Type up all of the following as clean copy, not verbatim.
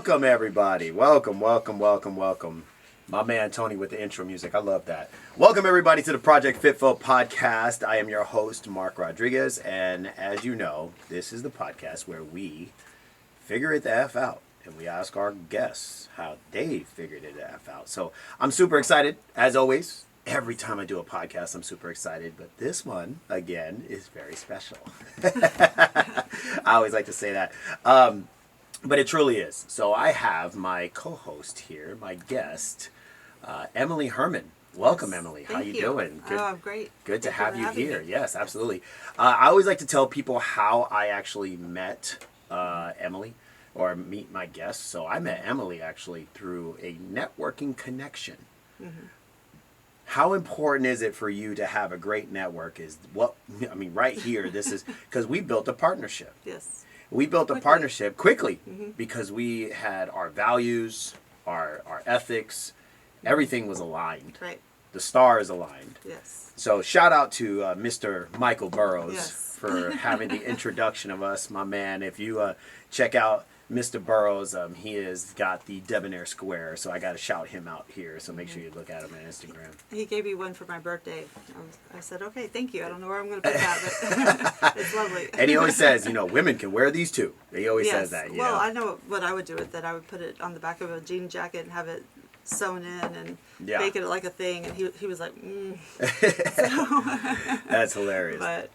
Welcome, everybody. Welcome. My man Tony with the intro music. I love that. Welcome, everybody, to the Project FITFO podcast. I am your host, Marc Rodriguez. And as you know, this is the podcast where we figure it the F out. And we ask our guests how they figured it the F out. So I'm super excited, as always. Every time I do a podcast, I'm super excited. But this one, again, is very special. I always like to say that. But it truly is. So I have my co-host here, my guest, Emily Herman. Welcome, Yes. Emily. Thank How you doing? Good. Oh, I'm great. Good to Thank have you here. me. Yes, absolutely. I always like to tell people how I actually met Emily or meet my guests. So I met Emily actually through a networking connection. Mm-hmm. How important is it for you to have a great network? Right here, this is because we built a partnership. Yes. We built a partnership quickly Mm-hmm. because we had our values, our ethics, everything was aligned. Right. The stars aligned. Yes. So shout out to Mr. Michael Burrows Yes. for having the introduction of us, my man. If you check out Mr. Burrows, he has got the Debonair Square, so I got to shout him out here. So make sure you look at him on Instagram. He gave me one for my birthday. I said, okay, thank you. I don't know where I'm going to put that, but it's lovely. And he always says, women can wear these too. He always says that. Well, I know what I would do with that. I would put it on the back of a jean jacket and have it sewn in and make it like a thing. And he was like, That's hilarious. But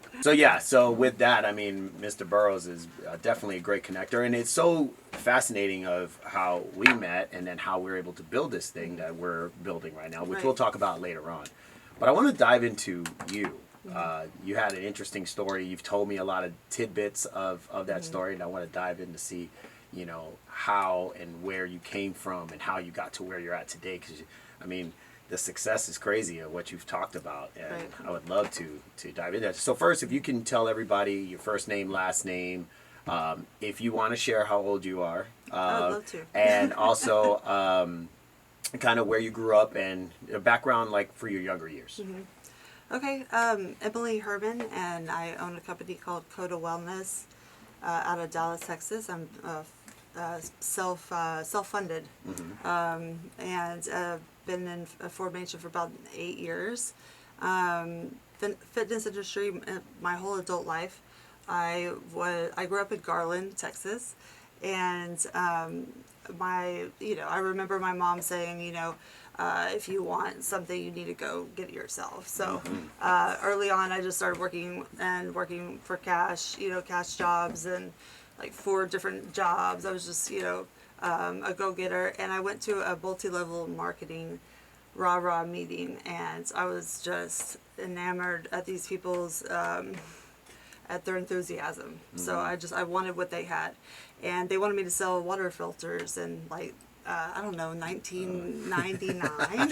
So with that, Mr. Burrows is definitely a great connector, and it's so fascinating of how we met and then how we're able to build this thing that we're building right now, which we'll talk about later on. But I want to dive into you. You had an interesting story. You've told me a lot of tidbits of that story, and I want to dive in to see, how and where you came from and how you got to where you're at today. Because, the success is crazy of what you've talked about, and I would love to dive into that. So first, if you can tell everybody your first name, last name, if you want to share how old you are, I would love to. and also kind of where you grew up and a background like for your younger years. Mm-hmm. Okay, Emily Herman, and I own a company called Kota Wellness out of Dallas, Texas. I'm self-funded, and been in formation for about 8 years. Fitness industry my whole adult life. I grew up in Garland, Texas, and I remember my mom saying, if you want something, you need to go get it yourself. So early on, I just started working for cash, cash jobs, and like 4 different jobs. I was just, a go-getter. And I went to a multi-level marketing rah-rah meeting, and I was just enamored at these people's, at their enthusiasm. So I wanted what they had. And they wanted me to sell water filters in 1999.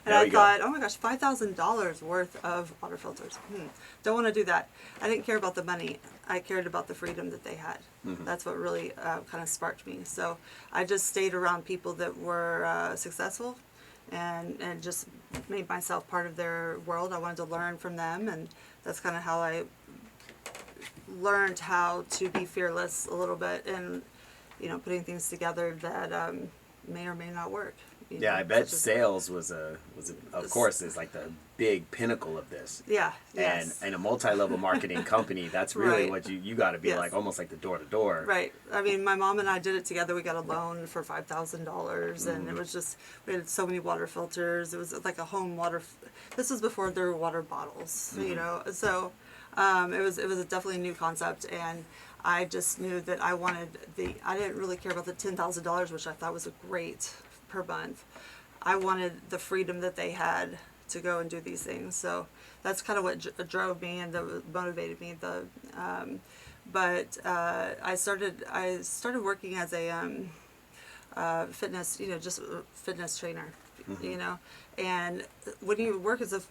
And I thought, oh my gosh, $5,000 worth of water filters. Don't want to do that. I didn't care about the money. I cared about the freedom that they had. That's what really kind of sparked me. So I just stayed around people that were successful and just made myself part of their world. I wanted to learn from them, and that's kind of how I learned how to be fearless a little bit, and putting things together that may or may not work. I bet sales was of course is like the big pinnacle of this. Yeah. Yes. And a multi-level marketing company, that's really what you got to be like, almost like the door to door. Right. My mom and I did it together. We got a loan for $5,000, and it was just, we had so many water filters. It was like a home water. This was before there were water bottles, So it was definitely a new concept, and I just knew that I didn't really care about the $10,000, which I thought was a great per month. I wanted the freedom that they had to go and do these things. So that's kind of what drove me and that motivated me. I started working as a fitness, just a fitness trainer, and when you work as a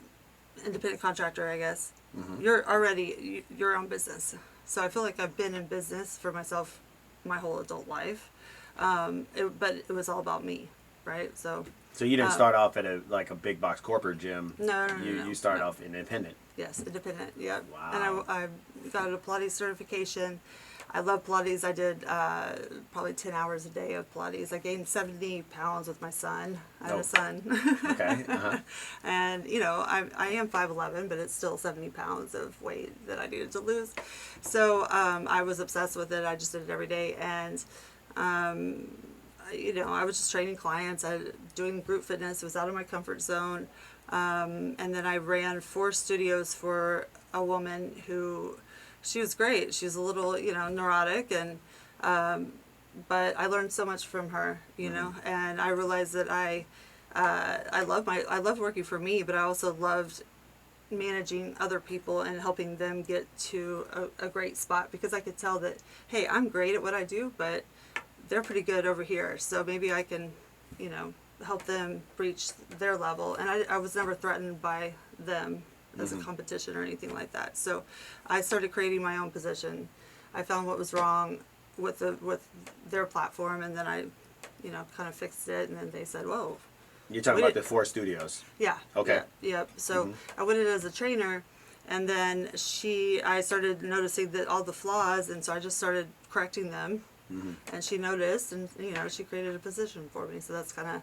independent contractor, I guess, you're already your own business. So I feel like I've been in business for myself my whole adult life, but it was all about me, right? So you didn't start off at a big box corporate gym. No. You started off independent. Yes, independent. Yeah. Wow. And I got a Pilates certification. I love Pilates. I did probably 10 hours a day of Pilates. I gained 70 pounds with my son. I have a son. Okay. Uh-huh. And, you know, I am 5'11", but it's still 70 pounds of weight that I needed to lose. So I was obsessed with it. I just did it every day. And, you know, I was just training clients. Doing group fitness. It was out of my comfort zone. And then I ran 4 studios for a woman who, she was great. She was a little, you know, neurotic, and but I learned so much from her, you know, and I realized that I loved working for me, but I also loved managing other people and helping them get to a great spot, because I could tell that, hey, I'm great at what I do, but they're pretty good over here, so maybe I can, you know, help them reach their level. And I was never threatened by them as a competition or anything like that. So I started creating my own position. I found what was wrong with their platform, and then I, you know, kind of fixed it, and then they said, whoa. You're talking about the 4 studios. Yeah. Okay. Yeah. So I went in as a trainer, and then I started noticing that all the flaws, and so I just started correcting them. And she noticed, and, you know, she created a position for me. So that's kind of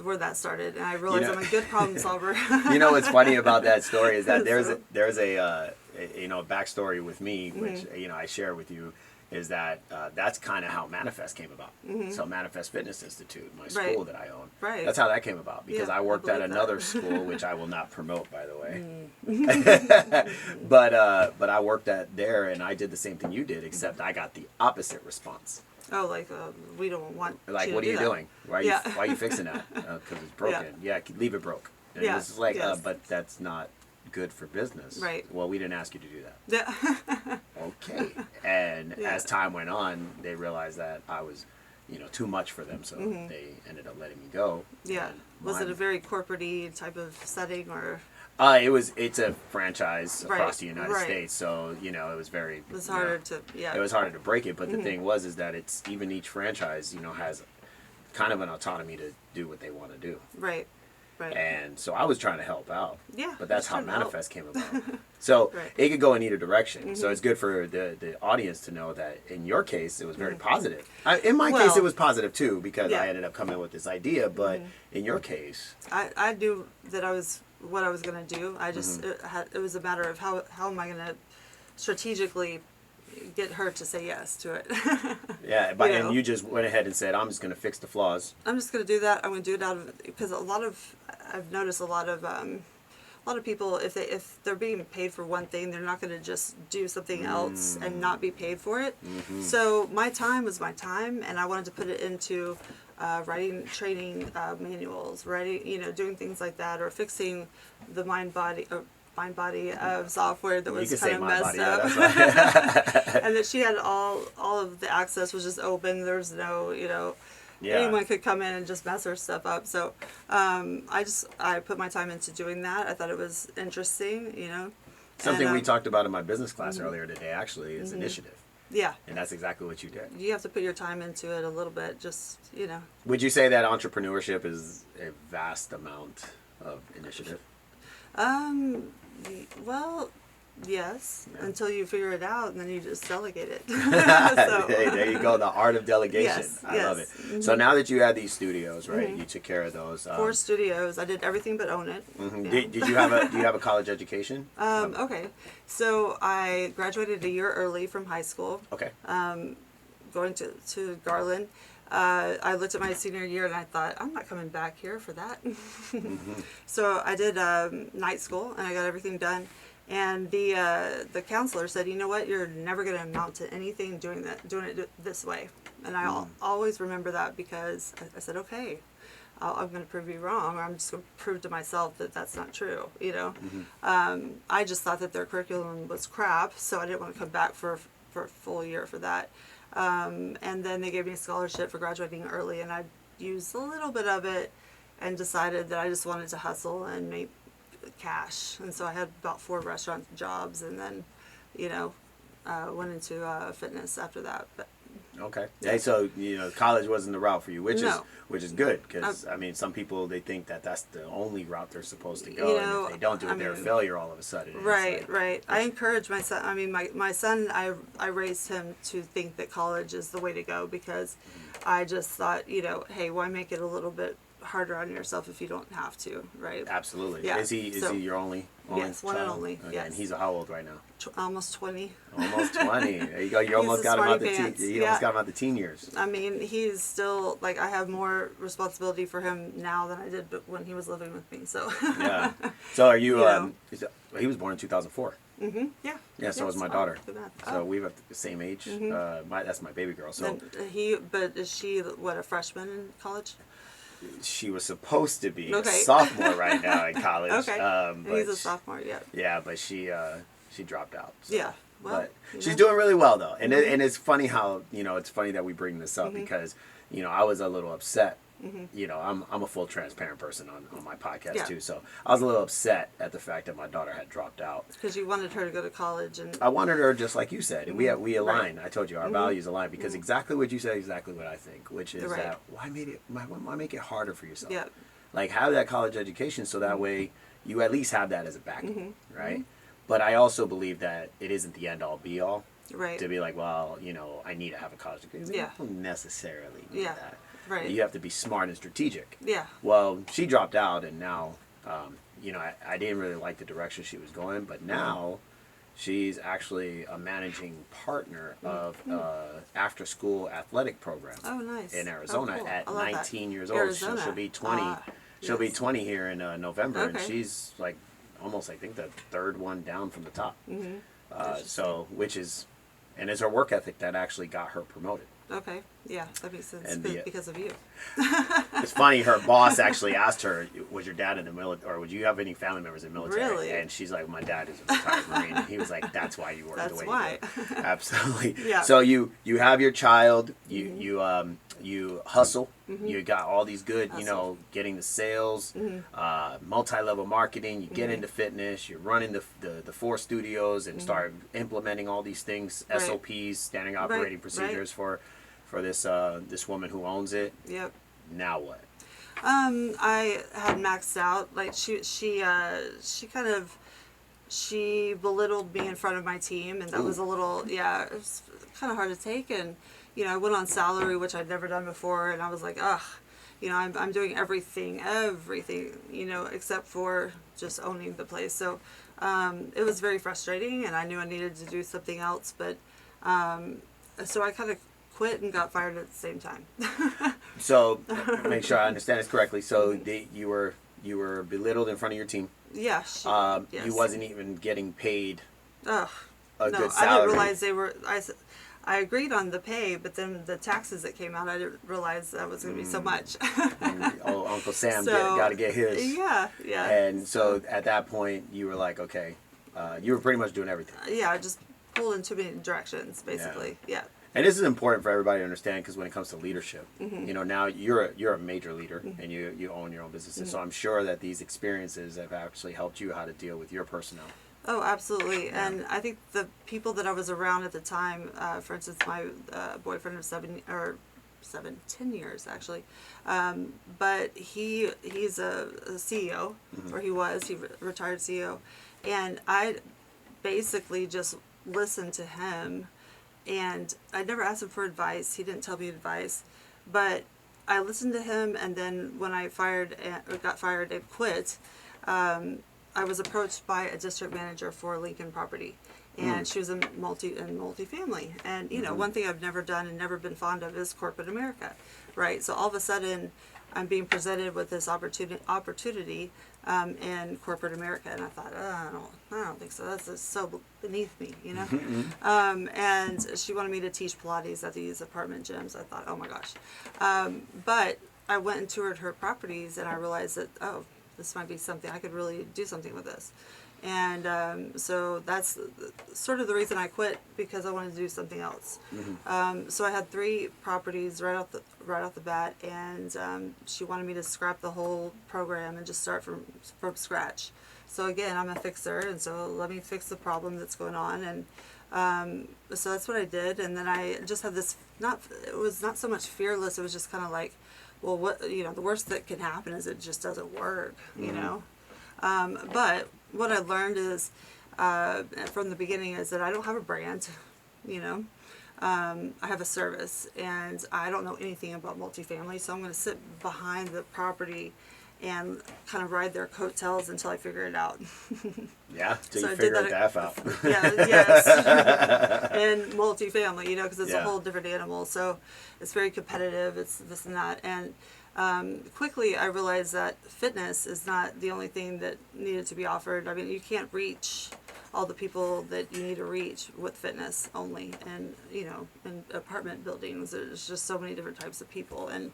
where that started, and I realized, you know, I'm a good problem solver. You know what's funny about that story is that there's a you know, backstory with me, which you know I share with you, is that that's kind of how Manifest came about. So Manifest Fitness Institute, my school that I own, that's how that came about, because I worked at another school, which I will not promote, by the way. But I worked at there, and I did the same thing you did, except I got the opposite response. Oh, like, we don't want like, you what to are you do doing? Why are you fixing that? Because it's broken. Yeah, leave it broke. And it was like, but that's not good for business. Right. Well, we didn't ask you to do that. Yeah. Okay. And as time went on, they realized that I was, you know, too much for them, so they ended up letting me go. Yeah. Was it a very corporate-y type of setting, or? It's a franchise across the United States, so, you know, it was very. It was harder to, It was harder to break it, but the thing is that it's, even each franchise, you know, has kind of an autonomy to do what they want to do. Right. Right. And so I was trying to help out. Yeah. But that's how Manifest came about. So it could go in either direction. So it's good for the audience to know that in your case, it was very positive. In my case, it was positive too, because I ended up coming up with this idea. But in your case, I knew that I was what I was going to do. I just it was a matter of how am I going to strategically get her to say yes to it. Yeah, but and you just went ahead and said, I'm just going to fix the flaws. I'm just going to do that. I'm going to do it out of, because I've noticed a lot of people, if they're being paid for one thing, they're not going to just do something else and not be paid for it. So my time was my time, and I wanted to put it into writing training manuals, doing things like that, or fixing the mind body of software that was kind of messed up. And that she had all of the access was just open. There was no, anyone could come in and just mess her stuff up. So I put my time into doing that. I thought it was interesting, Something we talked about in my business class earlier today, actually, is initiative. Yeah. And that's exactly what you did. You have to put your time into it a little bit, just, Would you say that entrepreneurship is a vast amount of initiative? Well, yes, until you figure it out, and then you just delegate it. Hey, there you go, the art of delegation. Yes, I love it. So now that you had these studios, right, you took care of those. 4 studios. I did everything but own it. Yeah. Do you have a college education? Okay, so I graduated a year early from high school. Okay. Going to Garland. I looked at my senior year and I thought, I'm not coming back here for that. So I did night school, and I got everything done. And the counselor said, you know what, you're never going to amount to anything doing it this way. And I always remember that, because I said, okay, I'm going to prove you wrong, or I'm just going to prove to myself that that's not true, I just thought that their curriculum was crap, so I didn't want to come back for a full year for that. And then they gave me a scholarship for graduating early, and I used a little bit of it and decided that I just wanted to hustle and make cash. And so I had about 4 restaurant jobs, and then, went into fitness after that. But Okay. Yeah. Hey, so college wasn't the route for you, which No. is good, because I mean, some people, they think that that's the only route they're supposed to go, and if they don't do it, they're a failure all of a sudden. And Right, it's right. I encourage my son. I mean, my son, I raised him to think that college is the way to go, because I just thought, hey, why make it a little bit harder on yourself if you don't have to, right? Absolutely. Yeah. Is he your only Yes, one and child? only. Okay. Yes. And he's how old right now? Almost 20. Almost 20. There you go. You He's almost a got him out smarty the pants. you almost got him out the teen years. I mean, he's still, like, I have more responsibility for him now than I did when he was living with me, so. Yeah. So are you, know. he was born in 2004. Mm-hmm. Yeah. Yeah, so was my Yes. daughter. Good math. So we have the same age. That's my baby girl. So But is she, what, a freshman in college? she was supposed to be a Okay. sophomore right now in college. Okay. But He's a sophomore, yeah. Yeah, but she dropped out. So. Yeah. Well, But she's doing really well though, and and it's funny how it's funny that we bring this up because I was a little upset. I'm a full transparent person on my podcast too, so I was a little upset at the fact that my daughter had dropped out. Because you wanted her to go to college, and I wanted her, just like you said, and we align. Right. I told you our values align, because exactly what you said, exactly what I think, which is that why make it harder for yourself? Yeah. Like, have that college education so that way you at least have that as a backing, right? But I also believe that it isn't the end all be all. Right. To be like, well, I need to have a college degree. You Yeah. don't necessarily need that. Right. You have to be smart and strategic. Yeah. Well, she dropped out, and now, I didn't really like the direction she was going, but now she's actually a managing partner of after-school athletic program. Oh, nice. In Arizona cool. at I love 19 that. years old. Arizona. She'll be 20. She'll be Yes. 20 here in November, and Okay. she's like almost, I think, the third one down from the top. Mm-hmm. So, and it's her work ethic that actually got her promoted. Okay. Yeah, that makes sense. And Because of you. It's funny, her boss actually asked her, was your dad in the military, or would you have any family members in the military? Really? And she's like, my dad is a retired Marine. And he was like, that's why you work the That's way why. you do. Absolutely. Yeah. So you have your child, you hustle, you got all these good, getting the sales, multi-level marketing, you get into fitness, you're running the 4 studios and start implementing all these things, Right. SOPs, standard operating procedures for this woman who owns it. Yep. Now what? I had maxed out. Like she belittled me in front of my team, and that was a little, it was kind of hard to take. And I went on salary, which I'd never done before, and I was like, ugh, I'm doing everything, except for just owning the place. So it was very frustrating, and I knew I needed to do something else, but so I kind of quit and got fired at the same time. So make sure I understand this correctly. So you were belittled in front of your team. Yeah. You Yes. wasn't even getting paid Ugh. a No, good I salary. didn't realize they were. I agreed on the pay, but then the taxes that came out, I didn't realize that was going to be so much. Oh, Uncle Sam So, got to get his. Yeah. And so at that point, you were like, okay, you were pretty much doing everything. Yeah, I just pulled in too many directions, basically. Yeah. And this is important for everybody to understand, because when it comes to leadership, now you're a major leader and you own your own businesses. So I'm sure that these experiences have actually helped you how to deal with your personnel. Oh, absolutely. And I think the people that I was around at the time, for instance, my boyfriend of 10 years actually, but he's a CEO, or he retired CEO, and I basically just listened to him. And I never asked him for advice. He didn't tell me advice, but I listened to him. And then when I got fired and quit, I was approached by a district manager for Lincoln property, and she was in multifamily. And one thing I've never done and never been fond of is corporate America, right? So all of a sudden, I'm being presented with this opportunity in corporate America, and I thought, I don't think so. That's just so beneath me, and she wanted me to teach Pilates at these apartment gyms. I thought, oh my gosh, but I went and toured her properties, and I realized that this might be something I could really do something with this. And so that's sort of the reason I quit, because I wanted to do something else. So I had 3 properties right off the bat, and she wanted me to scrap the whole program and just start from scratch. So again, I'm a fixer, and so let me fix the problem that's going on. And so that's what I did. And then I just had this, it was not so much fearless, it was just kind of like, well, what, the worst that can happen is it just doesn't work, you know. But what I learned is, from the beginning, is that I don't have a brand, I have a service, and I don't know anything about multifamily, so I'm going to sit behind the property and kind of ride their coattails until I figure it out. Yeah, till So you I did figure that it out. Yeah, yes. And multifamily, because it's a whole different animal. So it's very competitive, it's this and that. And quickly I realized that fitness is not the only thing that needed to be offered. I mean, you can't reach all the people that you need to reach with fitness only. And, in apartment buildings, there's just so many different types of people. And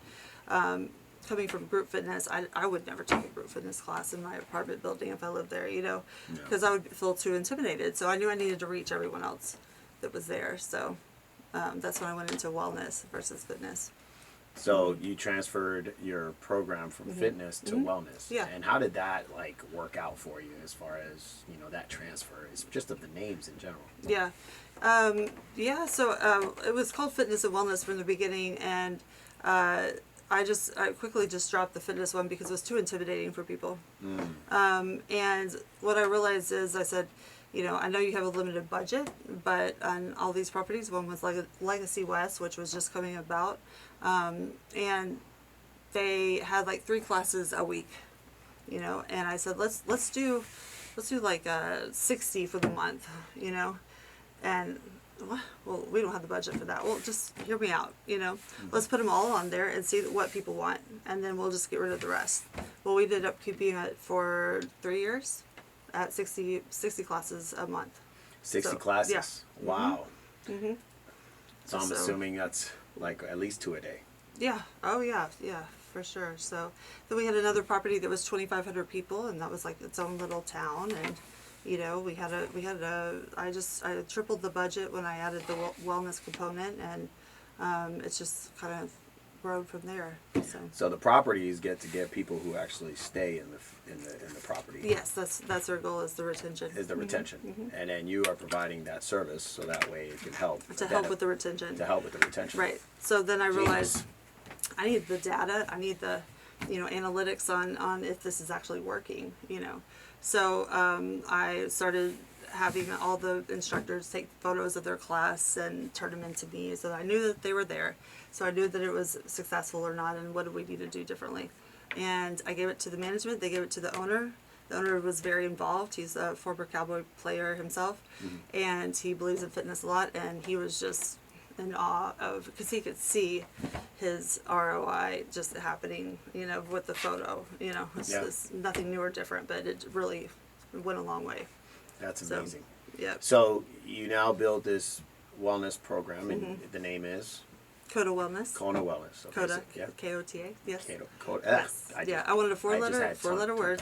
coming from group fitness, I would never take a group fitness class in my apartment building if I lived there, because I would feel too intimidated. So I knew I needed to reach everyone else that was there. So that's when I went into wellness versus fitness. So you transferred your program from fitness to wellness. Yeah. And how did that work out for you as far as, that transfer? It's just of the names in general. Yeah. So it was called Fitness and Wellness from the beginning, and I quickly just dropped the fitness one because it was too intimidating for people. And what I realized is, I said, I know you have a limited budget, but on all these properties, one was Legacy West, which was just coming about, and they had 3 classes a week, and I said, let's do 60 for the month, and well, we don't have the budget for that. Well, just hear me out, Let's put them all on there and see what people want, and then we'll just get rid of the rest. Well, we ended up keeping it for 3 years at 60 classes a month. 60 classes? Yeah. Wow. So I'm assuming that's at least 2 a day. Yeah. Oh, yeah. Yeah, for sure. So then we had another property that was 2,500 people, and that was its own little town. And I tripled the budget when I added the wellness component, and it's just kind of grown from there. So the properties get people who actually stay in the property. Yes, that's our goal, is the retention. And then you are providing that service, so that way it can help. To help with the retention. Right. So then I realized I need the data. I need the analytics on if this is actually working. So I started having all the instructors take photos of their class and turn them into me, so that I knew that they were there. So I knew that it was successful or not, and what do we need to do differently. And I gave it to the management. They gave it to the owner. The owner was very involved. He's a former Cowboy player himself, and he believes in fitness a lot, and he was just in awe of, because he could see his ROI just happening, with the photo. It's just nothing new or different, but it really went a long way. That's amazing. Yeah. So you now build this wellness program, and the name is? Kota Wellness. Kota Wellness. Okay, Kota, yeah. K-O-T-A, yes. Kota. Yes. I wanted a four-letter word.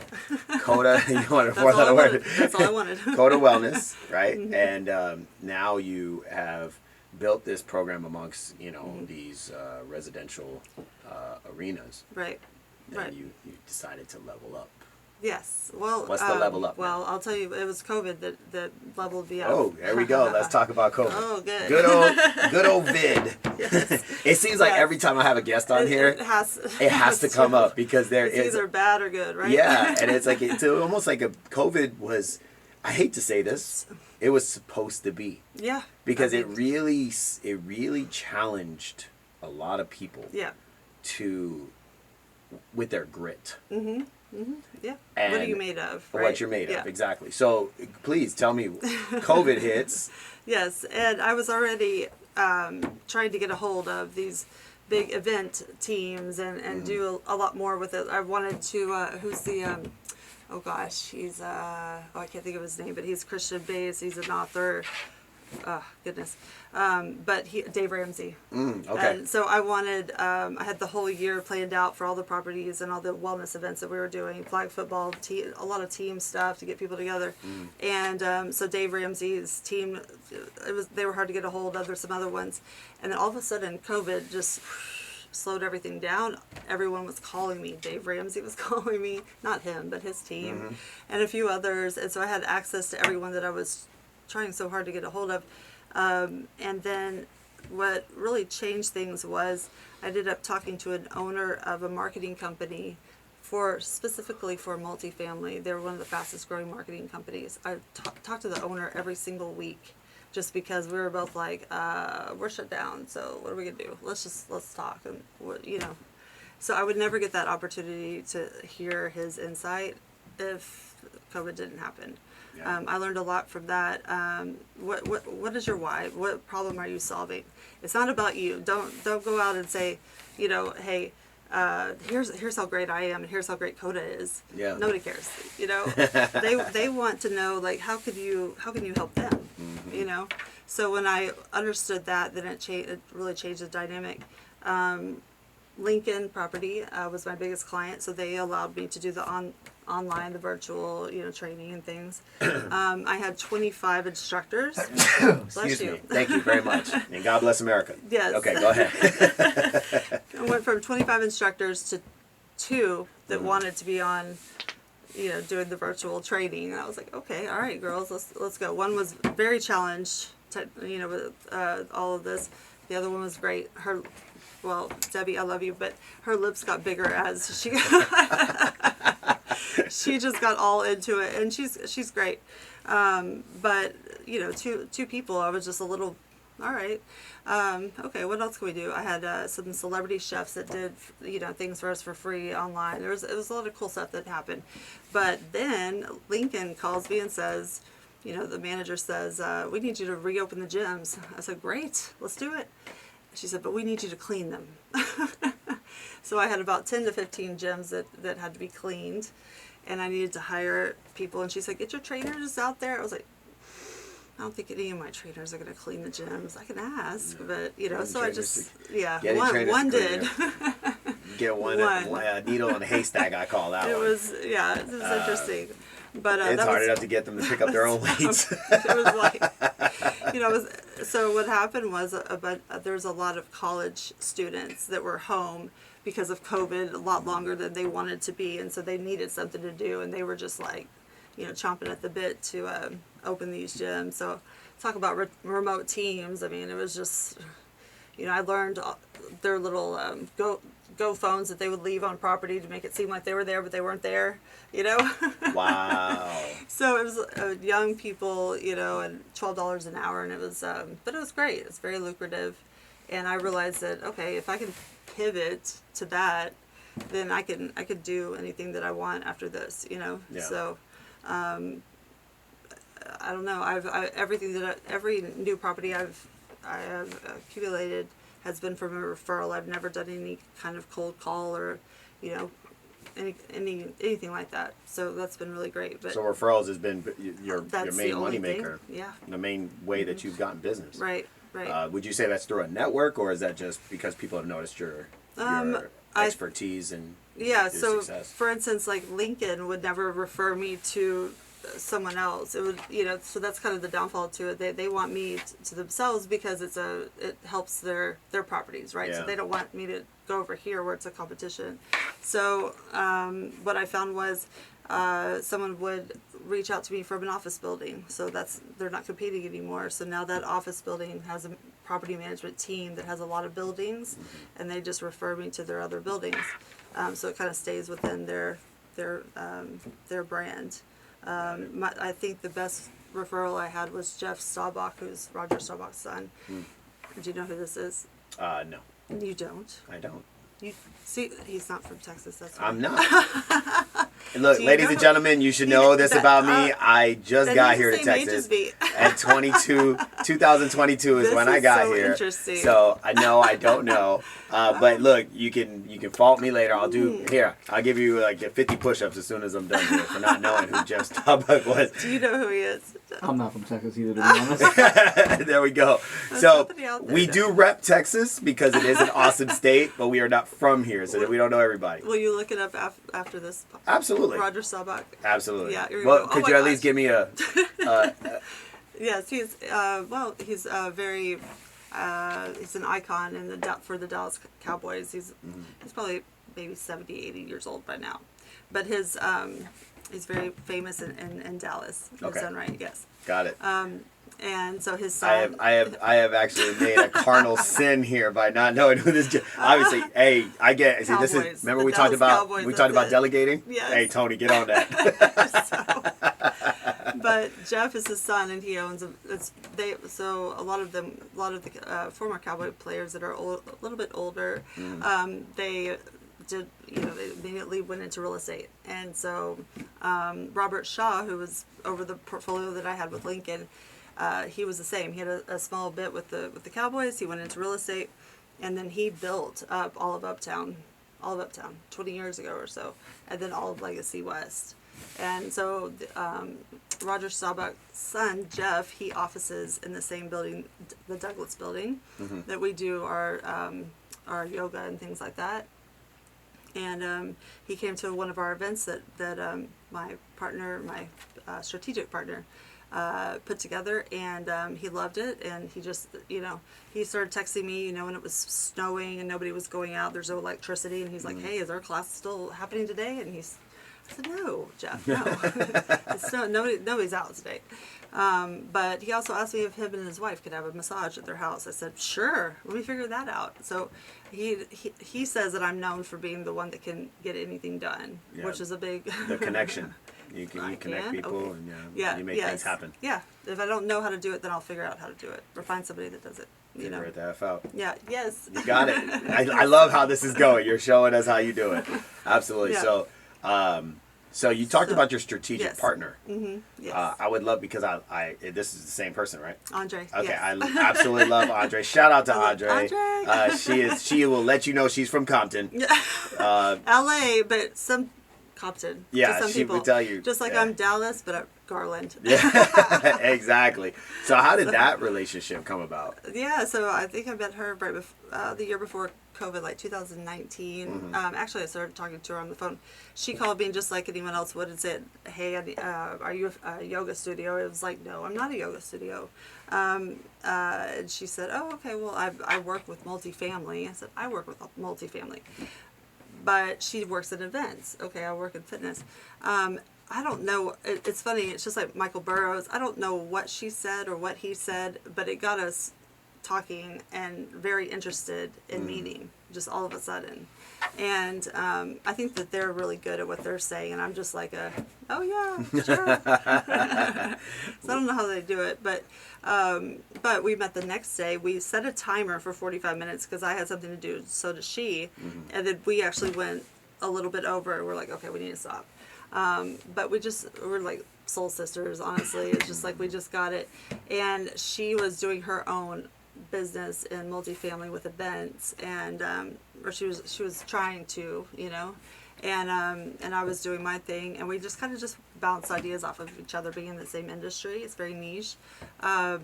Kota, you wanted a 4-letter word. That's all I wanted. Kota Wellness, right? And now you have built this program amongst, these residential arenas. Right. And you decided to level up. Well, what's the level up? Well, I'll tell you, it was COVID that leveled me up. Oh, there we go. Let's talk about COVID. Oh, good. Good old vid. Yes. It seems like every time I have a guest on here, it has to come up, because it's either bad or good, right? Yeah, and it's almost like COVID was, I hate to say this, it was supposed to be. Yeah. Because it really challenged a lot of people. Yeah. With their grit. Yeah. And what are you made of? Right? What you're made of, exactly. So please tell me, COVID hits. Yes, and I was already trying to get a hold of these big event teams and do a lot more with it. I wanted to, who's the, oh gosh, he's, I can't think of his name, but he's Christian based, he's an author. Oh, goodness. But Dave Ramsey. Okay. And so I wanted, I had the whole year planned out for all the properties and all the wellness events that we were doing, flag football, a lot of team stuff to get people together. And so Dave Ramsey's team, they were hard to get a hold of. There's some other ones. And then all of a sudden, COVID just slowed everything down, everyone was calling me. Dave Ramsey was calling me, not him, but his team, and a few others. And so I had access to everyone that I was trying so hard to get a hold of. And then what really changed things was I ended up talking to an owner of a marketing company specifically for multifamily. They were one of the fastest growing marketing companies. I talked to the owner every single week, just because we were both like, we're shut down, so what are we gonna do? Let's talk, and So I would never get that opportunity to hear his insight if COVID didn't happen. Yeah. I learned a lot from that. What is your why? What problem are you solving? It's not about you. Don't go out and say, hey, here's how great I am and here's how great Kota is. Yeah. Nobody cares. They want to know, like, how can you help them? So when I understood that, then it really changed the dynamic. Lincoln Property was my biggest client, so they allowed me to do the online, the virtual, training and things. I had 25 instructors. Excuse me. Thank you very much. And God bless America. Yes. Okay, go ahead. I went from 25 instructors to 2 that wanted to be on, doing the virtual training. And I was like, okay, all right, girls, let's go. One was very challenged, with all of this. The other one was great. Debbie, I love you, but her lips got bigger as she she just got all into it, and she's great. But two people, I was just a little, all right. Okay, what else can we do? I had some celebrity chefs that did things for us for free online. It was a lot of cool stuff that happened. But then Lincoln calls me and says, the manager says, we need you to reopen the gyms. I said, great, let's do it. She said, but we need you to clean them. So I had about 10 to 15 gyms that had to be cleaned, and I needed to hire people. And she said, get your trainers out there. I was like, I don't think any of my trainers are going to clean the gyms. I can ask, but so I just one did. Get one needle in a haystack. I call that one. It was interesting. But it's hard enough to get them to pick up their own weights. It was like, so what happened was there was a lot of college students that were home because of COVID a lot longer than they wanted to be, and so they needed something to do, and they were just like, chomping at the bit to open these gyms. So talk about remote teams. I mean, it was just, I learned their little go phones that they would leave on property to make it seem like they were there, but they weren't there, Wow. So it was young people, and $12 an hour, and it was, but it was great. It's very lucrative. And I realized that, okay, if I can pivot to that, then I could do anything that I want after this, Yeah. So, I don't know. Every new property I have accumulated has been from a referral. I've never done any kind of cold call or, anything like that. So that's been really great. But so referrals has been your main moneymaker. Yeah. The main way that you've gotten business. Right. Would you say that's through a network, or is that just because people have noticed your expertise and your success? For instance, like Lincoln would never refer me to someone else. It would, so that's kind of the downfall to it. They want me to themselves because it helps their properties, right? Yeah. So they don't want me to go over here where it's a competition. So what I found was someone would reach out to me from an office building. So they're not competing anymore. So now that office building has a property management team that has a lot of buildings, and they just refer me to their other buildings. So it kind of stays within their brand. I think the best referral I had was Jeff Staubach, who's Roger Staubach's son. Do you know who this is? No. You don't? I don't. You see, he's not from Texas. That's right. I'm not. And look, ladies and gentlemen, you should know this about me. I just got here to Texas. At 2022 is when I got here. So I don't know. But look, you can fault me later. I'll give you like 50 push-ups as soon as I'm done here for not knowing who Jeff Staubach was. Do you know who he is? I'm not from Texas either, to be honest. There we go. So we do rep Texas because it is an awesome state, but we are not from here, so we don't know everybody. Will you look it up after this? Absolutely. Roger Staubach. Absolutely. Yeah. Well, could you at least give me a? Yes, he's very He's an icon in for the Dallas Cowboys. He's probably maybe 70, 80 years old by now. But he's very famous in Dallas. In his own right, yes. Got it. And so his son. I have actually made a carnal sin here by not knowing who this. Obviously, hey, I get. See, this is. Remember we talked about delegating. Yes. Hey, Tony, get on that. But Jeff is his son, and he owns so a lot of the former Cowboy players that are a little bit older, they did, they immediately went into real estate. And so Robert Shaw, who was over the portfolio that I had with Lincoln, he was the same. He had a small bit with the Cowboys. He went into real estate, and then he built up all of Uptown 20 years ago or so, and then all of Legacy West. And so Roger Staubach's son, Jeff, he offices in the same building, the Douglas building, that we do our yoga and things like that. And he came to one of our events that my strategic partner, put together, and he loved it. And he just, he started texting me, when it was snowing and nobody was going out, there's no electricity, and he's like, hey, is our class still happening today? And I said, no, Jeff, no. Nobody's out today. But he also asked me if him and his wife could have a massage at their house. I said, sure, let me figure that out. So he says that I'm known for being the one that can get anything done, which is a big... The connection. You connect people, and you make things happen. Yeah. If I don't know how to do it, then I'll figure out how to do it, or find somebody that does it. Figure it the F out. Yeah. Yes. You got it. I love how this is going. You're showing us how you do it. Absolutely. Yeah. So you talked about your strategic partner. Mm-hmm. Yes. I would love, because I this is the same person, right? Andre. Okay, yes. I absolutely love Andre. Shout out to Andre. Andre. She will let you know she's from Compton. LA, but some Compton. Yeah, some she people. would tell you. Just like I'm Dallas, but I'm Garland. Yeah, exactly. So how did that relationship come about? Yeah, so I think I met her right before, the year before COVID, like 2019. Actually, I started talking to her on the phone. She called me, and just like anyone else would, and said, hey, are you a yoga studio? It was like, no, I'm not a yoga studio. And she said, oh, okay, well, I work with multifamily. I said, I work with multifamily. But she works in events. Okay, I work in fitness. I don't know. It's funny. It's just like Michael Burrows. I don't know what she said or what he said, but it got us talking and very interested in meeting, just all of a sudden. And I think that they're really good at what they're saying, and I'm just like oh yeah, sure. So I don't know how they do it, but we met the next day. We set a timer for 45 minutes because I had something to do, so did she, and then we actually went a little bit over. We're like, okay, we need to stop. But we're like soul sisters, honestly. It's just like we just got it. And she was doing her own business in multifamily with events, and or she was trying to, and I was doing my thing, and we just kind of just bounced ideas off of each other, being in the same industry. It's very niche. And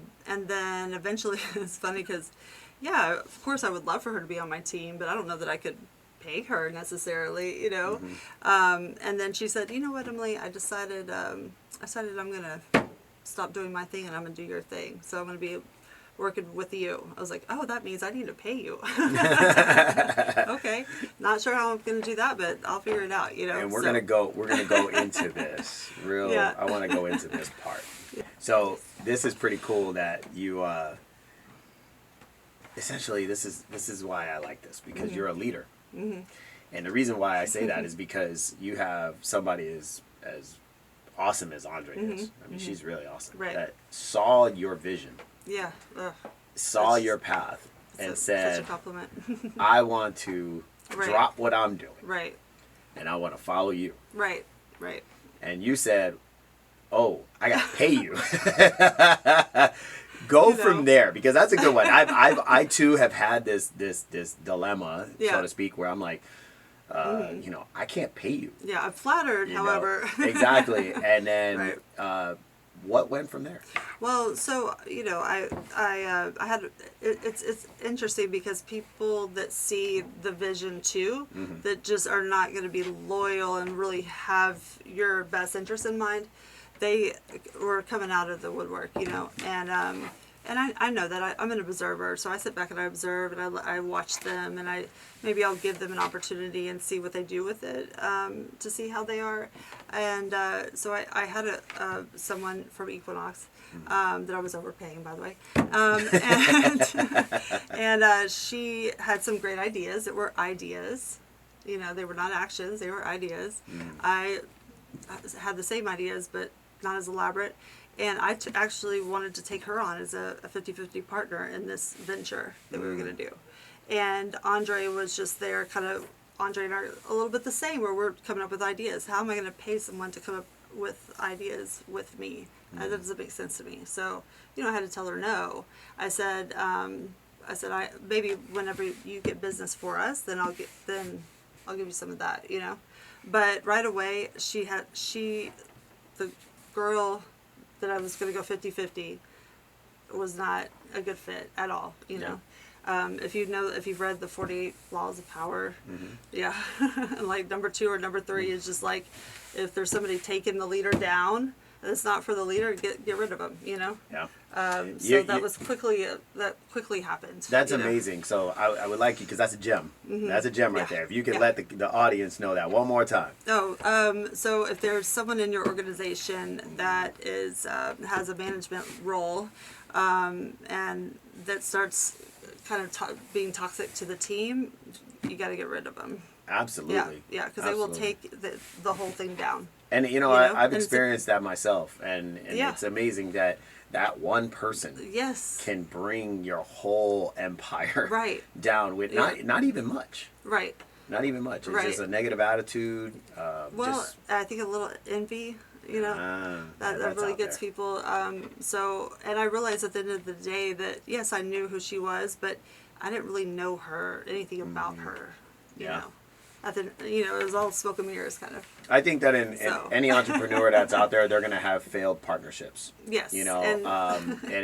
then eventually, it's funny because, yeah, of course I would love for her to be on my team, but I don't know that I could pay her necessarily, and then she said, you know what, Emily, I decided I'm gonna stop doing my thing and I'm gonna do your thing, so I'm gonna be working with you. I was like, oh, that means I need to pay you. Okay, not sure how I'm gonna do that, but I'll figure it out, And we're gonna go into this I want to go into this part. So this is pretty cool that you essentially this is why I like this, because you're a leader. And the reason why I say that is because you have somebody as awesome as Andre is. I mean, she's really awesome. Right. That saw your vision. Yeah. Saw your path and said, such a compliment. I want to drop what I'm doing. Right. And I want to follow you. Right. And you said, oh, I got to pay you. Go from there, because that's a good one. I too have had this dilemma, so to speak, where I'm like, I can't pay you. Yeah, I'm flattered, however. Exactly. And then what went from there? Well, so I had it's interesting because people that see the vision too, that just are not going to be loyal and really have your best interest in mind, they were coming out of the woodwork, and I know that I'm an observer, so I sit back and I observe and I watch them, and maybe I'll give them an opportunity and see what they do with it, to see how they are. And so I had someone from Equinox that I was overpaying, by the way, and she had some great ideas that were ideas. You know, they were not actions; they were ideas. I had the same ideas, but not as elaborate. And I actually wanted to take her on as a 50-50 partner in this venture that we were going to do. And Andre was just there, Andre and I are a little bit the same, where we're coming up with ideas. How am I going to pay someone to come up with ideas with me? That doesn't make sense to me. So, you know, I had to tell her no. I said, maybe whenever you get business for us, then I'll give you some of that, you know. But right away, the girl that I was going to go 50-50 was not a good fit at all, you know. If you've read the 48 Laws of Power, yeah, like number 2 or number 3 is just like, if there's somebody taking the leader down, and it's not for the leader, get rid of them, you know. Yeah. That quickly happened. That's amazing. So I would like you, because that's a gem. That's a gem right there. If you could let the audience know that one more time. So if there's someone in your organization that has a management role, and that starts kind of being toxic to the team, you got to get rid of them. Absolutely. Yeah, because they will take the whole thing down. And I've experienced that myself, and it's amazing that one person can bring your whole empire down with not even much. Right. Not even much. It's just a negative attitude. I think a little envy, you know, that really gets people. So, and I realized at the end of the day that, yes, I knew who she was, but I didn't really know anything about her, you know. I think, you know, it was all smoke and mirrors, kind of. I think that in any entrepreneur that's out there, they're going to have failed partnerships. Yes. You know,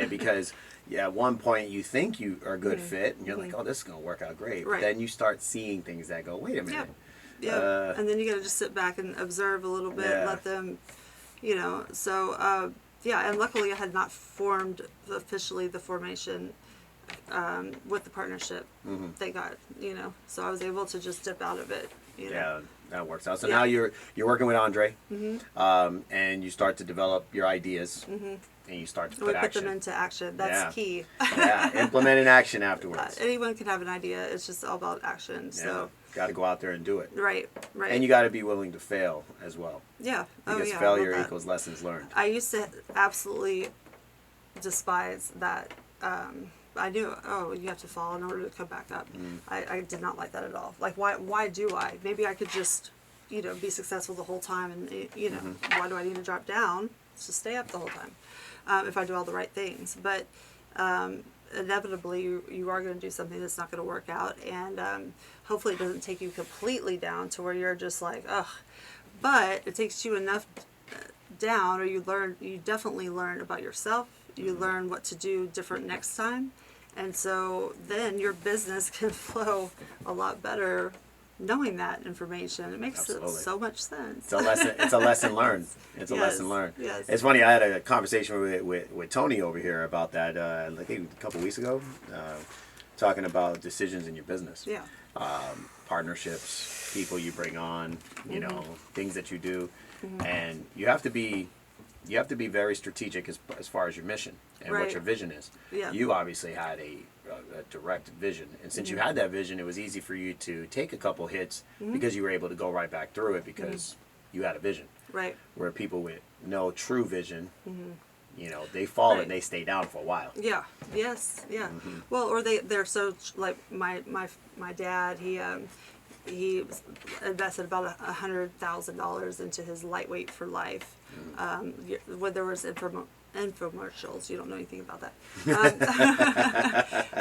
because at one point you think you are a good fit, and you're like, oh, this is going to work out great. But then you start seeing things that go, wait a minute. Yeah. And then you got to just sit back and observe a little bit, let them, you know. So, and luckily I had not formed officially the formation with the partnership. Thank God, you know. So I was able to just dip out of it. You know? Yeah, that works out. So now you're working with Andre, and you start to develop your ideas, and you start to put them into action. That's key. Implement in action afterwards. Anyone can have an idea. It's just all about action. So got to go out there and do it. Right. And you got to be willing to fail as well. Yeah. Because failure equals lessons learned. I used to absolutely despise that. I knew, you have to fall in order to come back up. I did not like that at all. Like, why do I? Maybe I could just, you know, be successful the whole time, and, you know, why do I need to drop down? Just stay up the whole time if I do all the right things. But inevitably, you are going to do something that's not going to work out, and hopefully it doesn't take you completely down to where you're just like, ugh. But it takes you enough down, or you definitely learn about yourself. You learn what to do different next time. And so then your business can flow a lot better knowing that information. It makes so much sense. It's a lesson learned. It's a lesson learned. Yes. It's funny, I had a conversation with Tony over here about that, I think a couple weeks ago, talking about decisions in your business. Yeah. Partnerships, people you bring on, you know, things that you do. And you have to be very strategic as far as your mission and what your vision is. Yeah. You obviously had a direct vision, and since you had that vision, it was easy for you to take a couple hits because you were able to go right back through it because you had a vision. Right. Where people with no true vision, you know, they fall and they stay down for a while. Yeah. Yes. Yeah. Well, or they're so, like my dad, he invested about $100,000 into his Lightweight for Life. When there was infomercials, you don't know anything about that.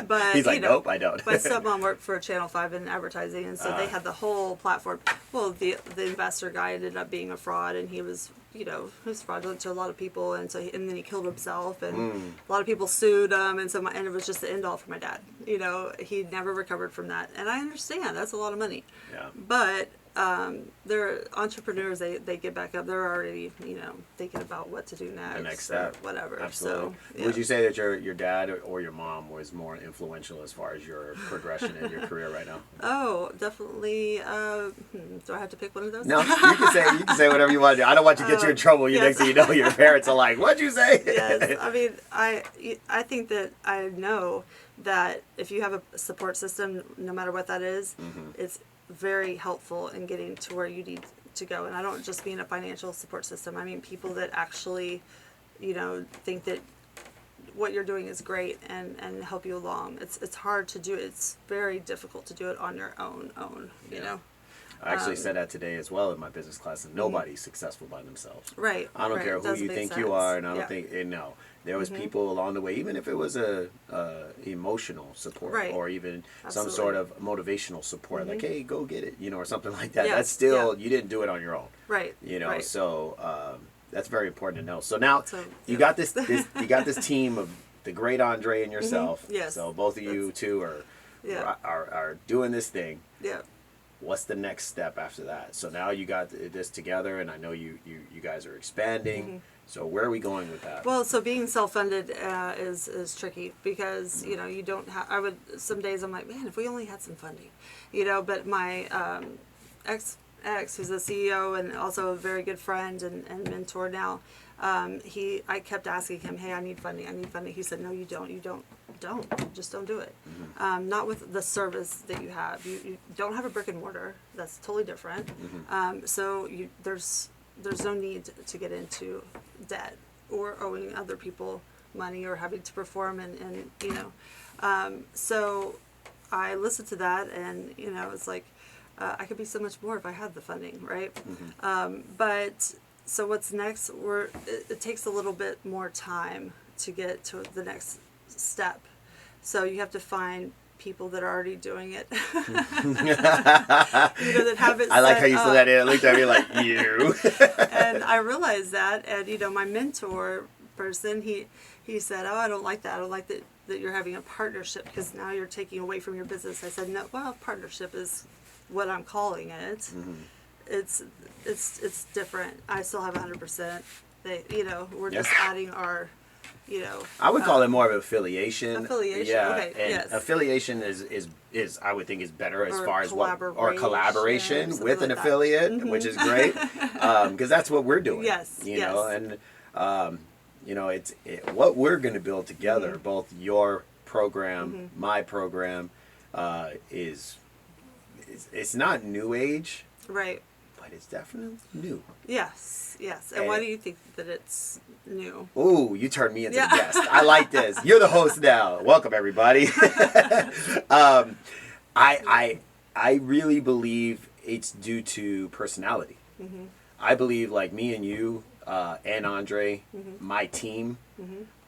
But he's like, nope, I don't. But someone worked for Channel 5 in advertising, and so they had the whole platform. Well, the investor guy ended up being a fraud, and he was, you know, he was fraudulent to a lot of people, and and then he killed himself, and a lot of people sued him, and and it was just the end all for my dad. You know, he never recovered from that, and I understand that's a lot of money. Yeah. But they're entrepreneurs. They get back up. They're already, thinking about what to do next. The next step. Or whatever. Absolutely. So, yeah. Would you say that your dad or your mom was more influential as far as your progression in your career right now? Oh, definitely. Do I have to pick one of those? No, you can say whatever you want to do. I don't want to get you in trouble. Yes. Next thing you know, your parents are like, "What'd you say?" Yes, I mean, I think that I know that if you have a support system, no matter what that is, it's very helpful in getting to where you need to go. And I don't just mean a financial support system. I mean people that actually, think that what you're doing is great and help you along. It's hard to do it. It's very difficult to do it on your own, you know. I actually said that today as well in my business class, and nobody's successful by themselves. Right. I don't care who you think you are, and I don't think, no. There was people along the way, even if it was a emotional support or even some sort of motivational support, like, hey, go get it, or something like that. Yes. That's still, you didn't do it on your own. Right. So that's very important to know. So now you got this team of the great Andre and yourself. Yes. So both of you two are doing this thing. Yeah. What's the next step after that? So now you got this together, and I know you guys are expanding. So where are we going with that? Well, so being self-funded is tricky because you don't have. Some days I'm like, man, if we only had some funding, But my ex, who's a CEO and also a very good friend and mentor now, I kept asking him, hey, I need funding. He said, no, you don't. Just don't do it. Not with the service that you have. You don't have a brick and mortar. That's totally different. So there's no need to get into debt or owing other people money or having to perform so I listened to that and it's like I could be so much more if I had the funding, right? But so what's next? It takes a little bit more time to get to the next step. So you have to find people that are already doing it. That have it. I like how you said that. It looked at me like you. And I realized that, and my mentor person, he said, "Oh, I don't like that. I don't like that you're having a partnership because now you're taking away from your business." I said, "No, well, partnership is what I'm calling it. It's different. I still have 100%. We're just adding our." I would call it more of affiliation. Affiliation, yeah, okay, and yes. Affiliation is I would think is better as far as collaboration with an like affiliate, which is great because that's what we're doing. Yes, and it's what we're going to build together. Both your program, my program, is it's not new age, right? But it's definitely new. Yes. And why do you think that it's new? Ooh, you turned me into the guest. I like this. You're the host now. Welcome, everybody. I really believe it's due to personality. I believe, like me and you and Andre, my team,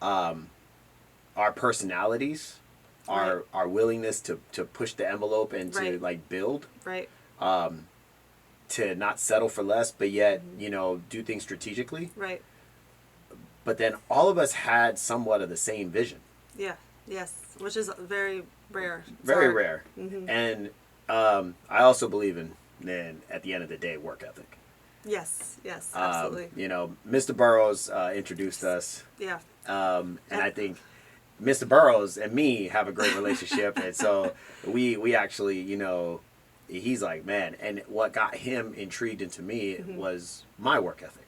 our personalities, our willingness to push the envelope and to like build. Right. To not settle for less, but yet, do things strategically. Right. But then all of us had somewhat of the same vision. Yeah. Yes. Which is very rare. Very rare. And I also believe in, at the end of the day, work ethic. Yes. Absolutely. Mr. Burrows introduced us. Yeah. And I think Mr. Burrows and me have a great relationship. And so we actually, he's like, man, and what got him intrigued into me was my work ethic.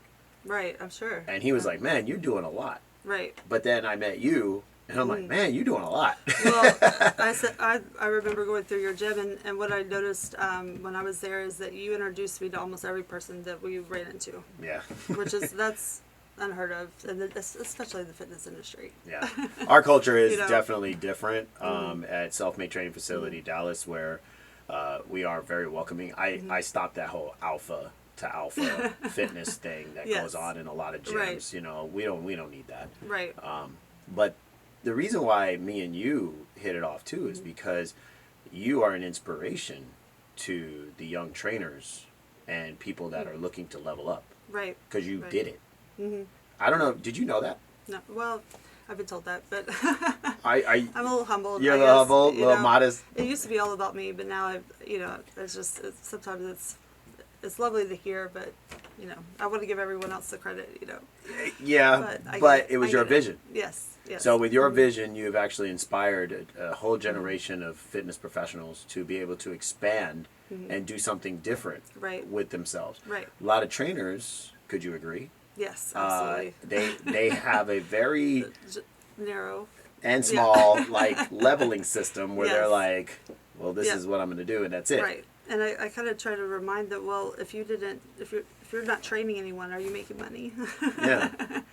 Right, I'm sure. And he was like, man, you're doing a lot. Right. But then I met you, and I'm like, man, you're doing a lot. Well, I remember going through your gym, and what I noticed when I was there is that you introduced me to almost every person that we ran into. Yeah. That's unheard of, and especially in the fitness industry. Yeah. Our culture is definitely different at Self-Made Training Facility, Dallas, where we are very welcoming. I stopped that whole alpha to alpha fitness thing that goes on in a lot of gyms. Right. We don't need that. Right. But the reason why me and you hit it off too is because you are an inspiration to the young trainers and people that are looking to level up. Right. Because you did it. I don't know. Did you know that? No. Well, I've been told that, but I'm a little humbled. You're a little humble, a little modest. It used to be all about me, but now it's just sometimes it's lovely to hear, but I want to give everyone else the credit. Yeah, but it was your vision. Yes. So with your vision, you've actually inspired a whole generation of fitness professionals to be able to expand and do something different with themselves. Right. A lot of trainers, could you agree? Yes, absolutely. They have a very narrow and small leveling system where they're Yes. like, well, this is what I'm going to do, and that's it. Right. And I kind of try to remind them, well, if you're not training anyone, are you making money? Yeah.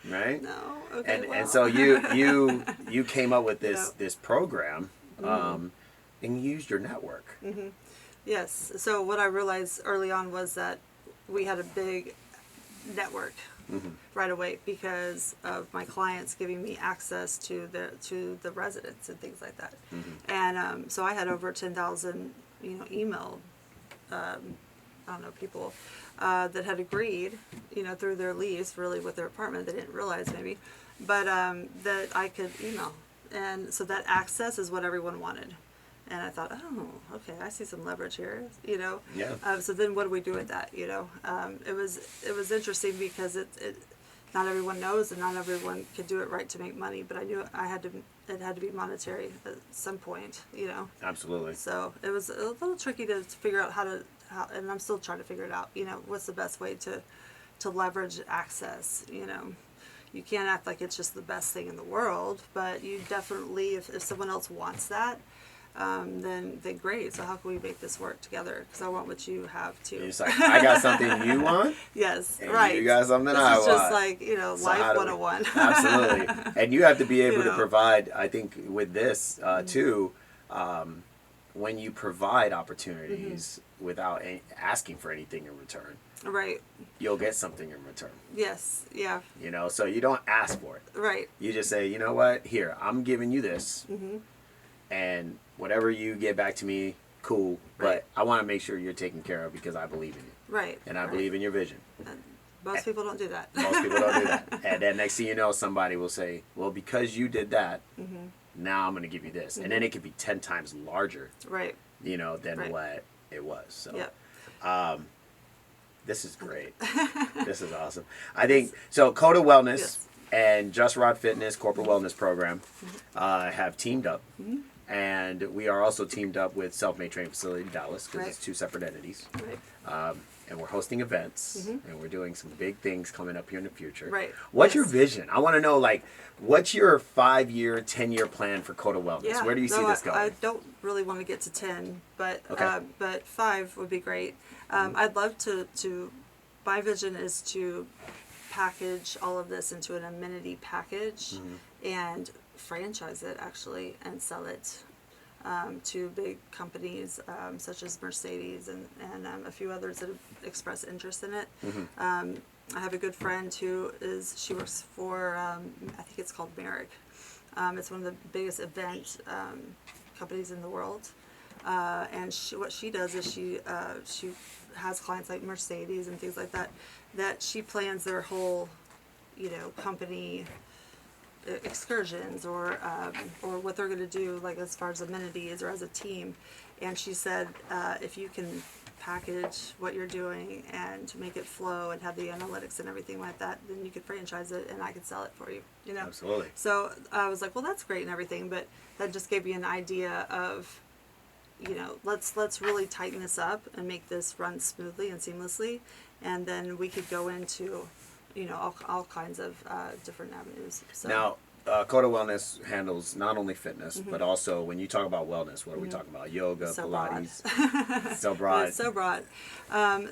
Right. No. Okay. And so you came up with this program, and you used your network. Mm-hmm. Yes. So what I realized early on was that we had a big network right away because of my clients giving me access to the residents and things like that. And so I had over 10,000 email people that had agreed through their lease, really, with their apartment. They didn't realize maybe, but that I could email, and so that access is what everyone wanted. And I thought, oh, okay, I see some leverage here, Yeah. So then what do we do with that, It was interesting because it not everyone knows and not everyone could do it right to make money, but I knew it had to be monetary at some point, Absolutely. So it was a little tricky to figure out how, and I'm still trying to figure it out, what's the best way to leverage access, You can't act like it's just the best thing in the world, but you definitely, if someone else wants that, then great. So how can we make this work together? Because I want what you have too. It's like, I got something you want. Yes, and right. You got something this I is want. just like So life 101. Absolutely. And you have to be able to provide. I think with this too, when you provide opportunities without asking for anything in return, Right. you'll get something in return. Yes. Yeah. So you don't ask for it. Right. You just say, you know what? Here, I'm giving you this, and whatever you get back to me, cool. But Right. I want to make sure you're taken care of because I believe in you. Right. And I right. believe in your vision. And most people don't do that. Most people don't do that. And then next thing you know, somebody will say, well, because you did that, now I'm going to give you this. And then it could be 10 times larger, Right. than Right. what it was. So, Yep. this is great. This is awesome. I think, so Kota Wellness Yes. and Just Rod Fitness Corporate Wellness Program have teamed up. And we are also teamed up with Self-Made Training Facility in Dallas because Right. it's two separate entities. Right. And we're hosting events, and we're doing some big things coming up here in the future. Right. What's your Yes. vision? I want to know, what's your 5-year, 10-year plan for Kota Wellness? Yeah. Where do you see this going? I don't really want to get to 10, but Okay. but 5 would be great. I'd love to. My vision is to package all of this into an amenity package and franchise it actually and sell it to big companies such as Mercedes and a few others that have expressed interest in it. I have a good friend she works for, I think it's called Marc. It's one of the biggest event companies in the world. And what she does is she has clients like Mercedes and things like that, that she plans their whole, company excursions or what they're going to do, like as far as amenities or as a team. And she said, if you can package what you're doing and to make it flow and have the analytics and everything like that, then you could franchise it and I could sell it for you. Absolutely. So I was like, well, that's great and everything, but that just gave me an idea of, let's really tighten this up and make this run smoothly and seamlessly, and then we could go into, all kinds of different avenues. So. Now, Kota Wellness handles not only fitness, but also when you talk about wellness, what are we talking about? Yoga, So Pilates. So broad. It's so broad.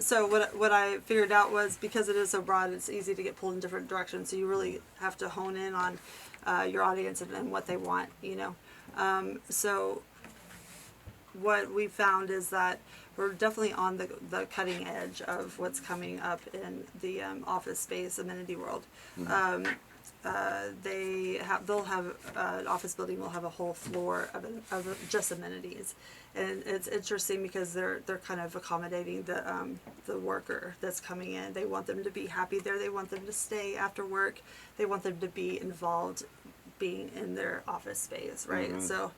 So what I figured out was because it is so broad, it's easy to get pulled in different directions. So you really have to hone in on your audience and what they want. So what we found is that we're definitely on the cutting edge of what's coming up in the office space amenity world. They'll have an office building will have a whole floor of just amenities, and it's interesting because they're kind of accommodating the worker that's coming in. They want them to be happy there. They want them to stay after work. They want them to be involved, being in their office space, right? So.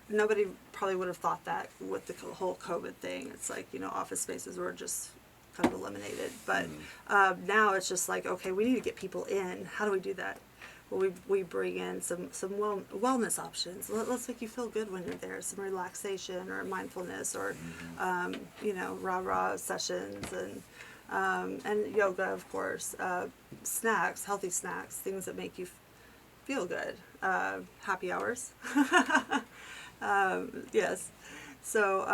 nobody probably would have thought that with the whole COVID thing. It's like, office spaces were just kind of eliminated. But now it's just like, okay, we need to get people in. How do we do that? Well, we bring in some wellness options. Let's make you feel good when you're there. Some relaxation or mindfulness or, rah-rah sessions and yoga, of course. Snacks, healthy snacks, things that make you feel good. Happy hours. Yes. So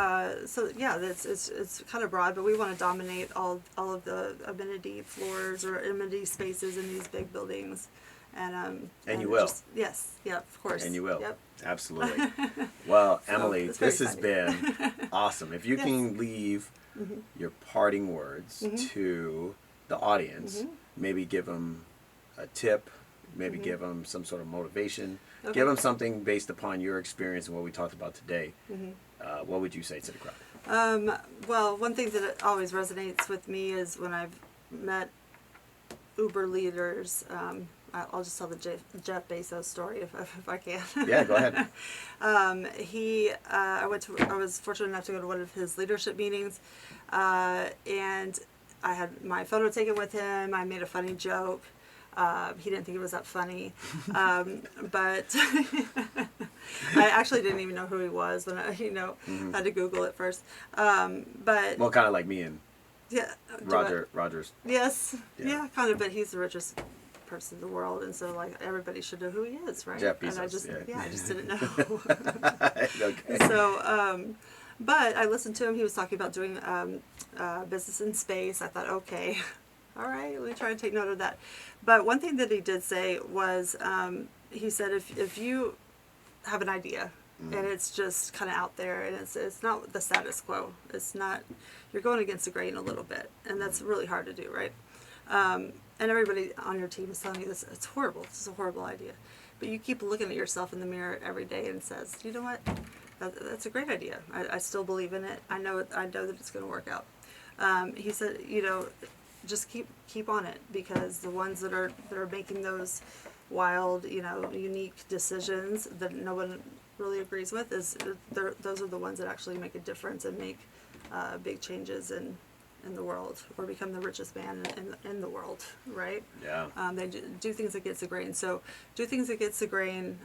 yeah, it's kind of broad, but we want to dominate all of the amenity floors or amenity spaces in these big buildings. And you will. Yes, yeah, of course. And you will. Yep. Absolutely. Well, So, Emily, it's very this has been awesome. If you Yes. can leave your parting words to the audience, maybe give them a tip, maybe give them some sort of motivation, Okay. give them something based upon your experience and what we talked about today. What would you say to the crowd? Well, one thing that always resonates with me is when I've met Uber leaders. I'll just tell the Jeff Bezos story if I can. Yeah, go ahead. I was fortunate enough to go to one of his leadership meetings, and I had my photo taken with him. I made a funny joke. He didn't think it was that funny, but I actually didn't even know who he was when I, had to Google it first. But Well, kind of like me and yeah, Rogers. Yes, Yeah. yeah, kind of. But he's the richest person in the world, and so like everybody should know who he is, right? Jeff Bezos, And I just, yeah. I just didn't know. Okay. So, but I listened to him. He was talking about doing business in space. I thought, okay, all right, let me try and take note of that. But one thing that he did say was, he said, if you have an idea and it's just kind of out there and it's not the status quo, it's not, you're going against the grain a little bit, and that's really hard to do, right? And everybody on your team is telling you this, it's horrible, this is a horrible idea. But you keep looking at yourself in the mirror every day and says, you know what, that's a great idea. I still believe in it. I know that it's going to work out. He said, just keep on it, because the ones that are making those wild, unique decisions that no one really agrees with, those are the ones that actually make a difference and make big changes in the world, or become the richest man in the world, right? Yeah. They do things that gets the grain. So do things that gets the grain.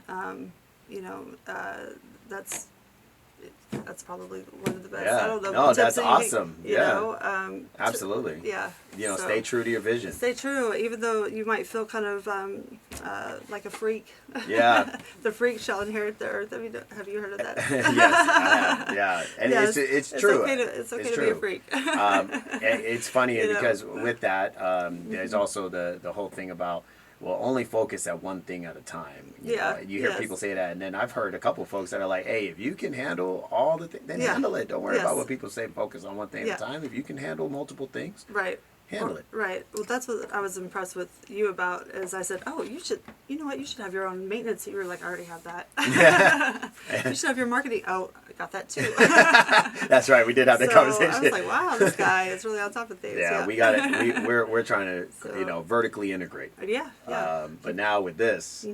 That's probably one of the best. Yeah. I don't know. No, tips that's that awesome. You know, Absolutely. Yeah. So Stay true to your vision. Stay true, even though you might feel kind of like a freak. Yeah. The freak shall inherit the earth. Have you heard of that? Yes, I have. Yeah, and Yes. it's true. It's okay to be a freak. It's funny because with that, Mm-hmm. there's also the whole thing about, well, only focus at one thing at a time. You know? You hear people say that, and then I've heard a couple folks that are like, hey, if you can handle all the things, then handle it. Don't worry about what people say, focus on one thing at a time. If you can handle multiple things, handle it. Right. Well, that's what I was impressed with you about, is I said, oh, you should have your own maintenance. You were like, I already have that. You should have your marketing. Oh, I got that too. That's right. We did have that conversation. I was like, wow, this guy is really on top of things. Yeah, we got it. We're trying to, vertically integrate. Yeah. But now with this,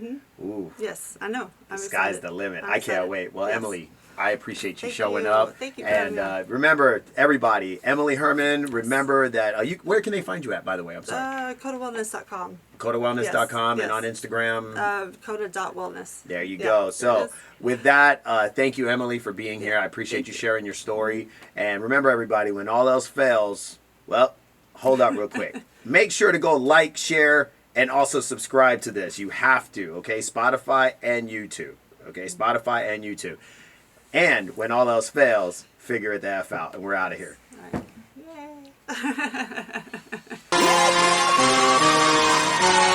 ooh. Yes, I know. The sky's the limit. I can't wait. Well, Yes. Emily, I appreciate you Thank showing you. up. Thank you for And having me. remember, everybody, Emily Herman, remember that, where can they find you at, by the way? I'm sorry. KotaWellness.com. KotaWellness.com and yes. on Instagram. Kota.Wellness. There you go. So Yes. with that, thank you, Emily, for being here. I appreciate you sharing your story. And remember, everybody, when all else fails, well, hold up real quick. Make sure to go like, share, and also subscribe to this. You have to, okay? Spotify and YouTube. Okay? Spotify and YouTube. And when all else fails, figure it the F out. And we're out of here. All right. Yay.